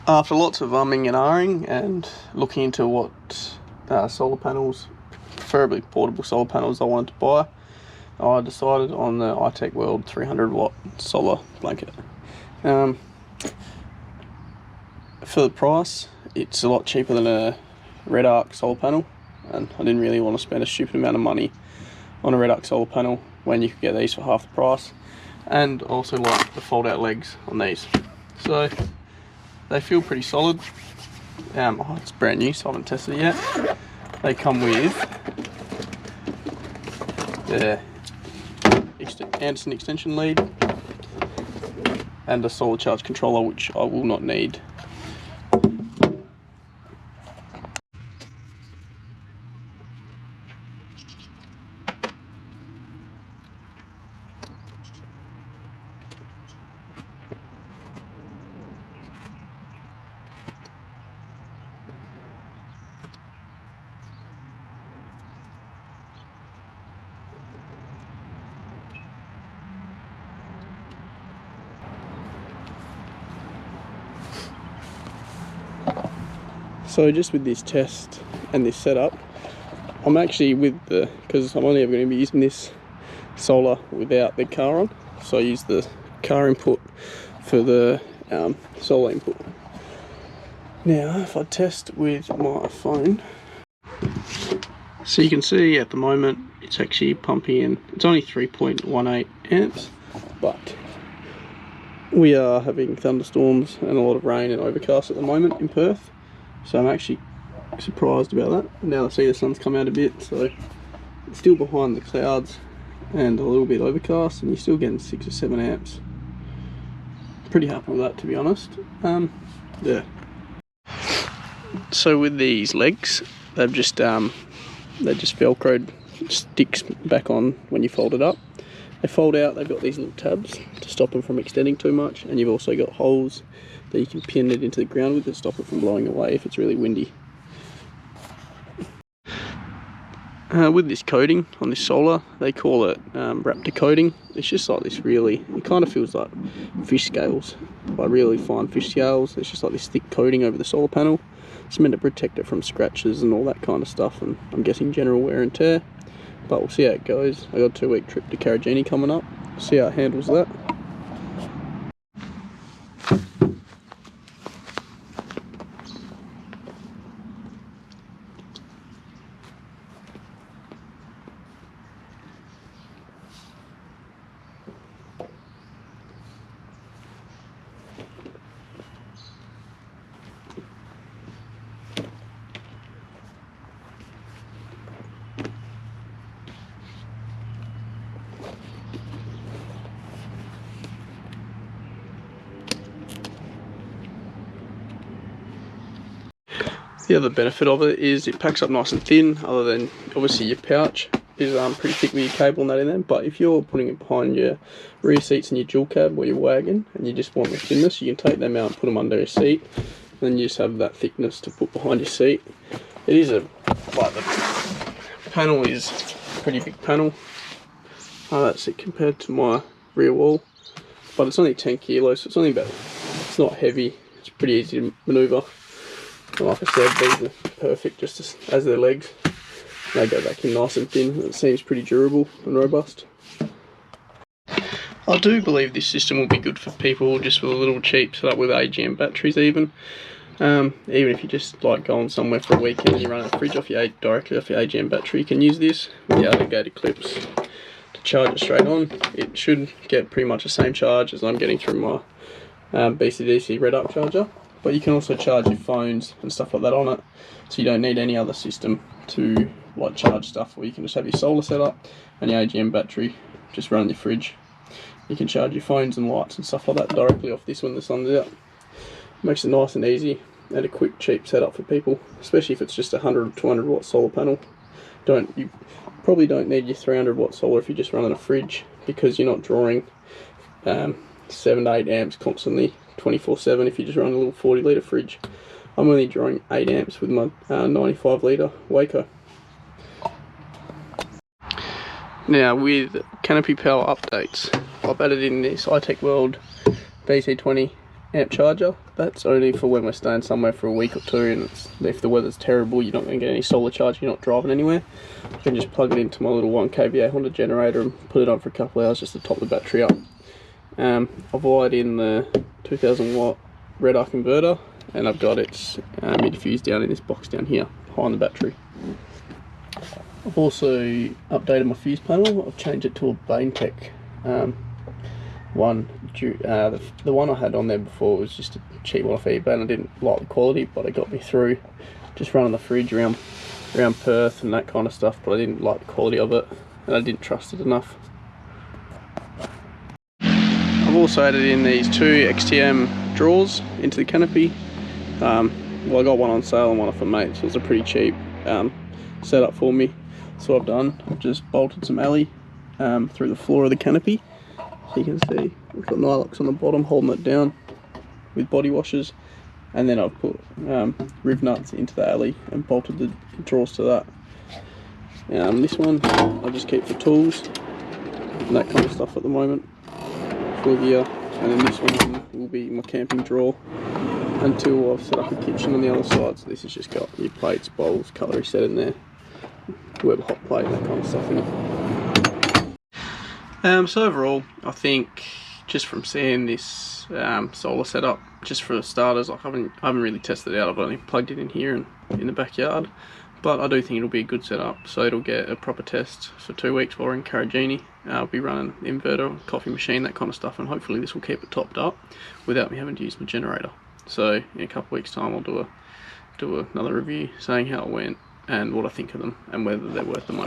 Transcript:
After lots of umming and ahhing and looking into what solar panels, preferably portable solar panels, I wanted to buy, I decided on the ItechWorld 300 watt solar blanket. For the price, it's a lot cheaper than a red arc solar panel, and I didn't really want to spend a stupid amount of money on a red arc solar panel when you could get these for half the price, and also like the fold out legs on these. So they feel pretty solid. It's brand new, so I haven't tested it yet. They come with the Anderson extension lead and a solar charge controller, which I will not need. So just with this test and this setup, I'm actually because I'm only ever going to be using this solar without the car on, so I use the car input for the solar input. Now if I test with my phone, so you can see at the moment it's actually pumping in, it's only 3.18 amps, but we are having thunderstorms and a lot of rain and overcast at the moment in Perth. So I'm actually surprised about that. Now I see the sun's come out a bit, so it's still behind the clouds and a little bit overcast, and you're still getting 6 or 7 amps. Pretty happy with that, to be honest. Yeah. So with these legs, they've just velcroed sticks back on when you fold it up. They fold out, they've got these little tabs to stop them from extending too much, and you've also got holes that you can pin it into the ground with to stop it from blowing away if it's really windy. With this coating on this solar, they call it Raptor coating. It's just like this it kind of feels like fish scales, like really fine fish scales. It's just like this thick coating over the solar panel. It's meant to protect it from scratches and all that kind of stuff, and I'm guessing general wear and tear. But we'll see how it goes. I got a 2-week trip to Karajini coming up. See how it handles that. The other benefit of it is it packs up nice and thin, other than obviously your pouch is pretty thick with your cable and that in there. But if you're putting it behind your rear seats in your dual cab or your wagon and you just want the thinness, you can take them out and put them under your seat, and then you just have that thickness to put behind your seat. It is the panel is a pretty big panel. That's it compared to my rear wall, but it's only 10 kilos, so it's not heavy. It's pretty easy to manoeuvre. Like I said, these are perfect just as their legs. They go back in nice and thin. It seems pretty durable and robust. I do believe this system will be good for people just with a little cheap setup with AGM batteries even. Even if you just like going somewhere for a weekend and you run a fridge directly off your AGM battery, you can use this with the alligator clips to charge it straight on. It should get pretty much the same charge as I'm getting through my BCDC red arc charger. But you can also charge your phones and stuff like that on it, so you don't need any other system to like charge stuff, or you can just have your solar set up and your AGM battery just run your fridge. You can charge your phones and lights and stuff like that directly off this when the sun's out. Makes it nice and easy and a quick cheap setup for people, especially if it's just a 100 or 200 watt solar panel. You probably don't need your 300 watt solar if you're just running a fridge, because you're not drawing 7 to 8 amps constantly 24/7 if you just run a little 40 litre fridge. I'm only drawing 8 amps with my 95 litre Waco. Now with Canopy power updates, I've added in this ItechWorld BC20 amp charger. That's only for when we're staying somewhere for a week or two, and if the weather's terrible, you're not going to get any solar charge, you're not driving anywhere. I can just plug it into my little 1 kVA Honda generator and put it on for a couple of hours just to top the battery up. I've wired in the 2000 watt red arc inverter, and I've got its mid fuse down in this box down here behind the battery. I've also updated my fuse panel. I've changed it to a Baintech one. The one I had on there before was just a cheap one off eBay, and I didn't like the quality, but it got me through just running the fridge around Perth and that kind of stuff, but I didn't like the quality of it and I didn't trust it enough. I've also added in these 2 XTM drawers into the Canopy. Well, I got one on sale and one off a mate, so it's a pretty cheap setup for me. So I've done, I've just bolted some alley through the floor of the Canopy. So you can see we've got nylux on the bottom holding it down with body washers, and then I've put riv nuts into the alley and bolted the drawers to that. This one I'll just keep for tools and that kind of stuff at the moment, full gear, and then this one will be my camping drawer until I've set up a kitchen on the other side. So this has just got your plates, bowls, cutlery set in there, web hot plate, that kind of stuff in it. So overall, I think just from seeing this solar setup, just for starters, I haven't really tested it out. I've only plugged it in here and in the backyard, but I do think it'll be a good setup. So it'll get a proper test for 2 weeks while we're in Karajini. I'll be running the inverter, coffee machine, that kind of stuff, and hopefully this will keep it topped up without me having to use my generator. So in a couple of weeks' time, I'll do another review saying how it went and what I think of them and whether they're worth the money.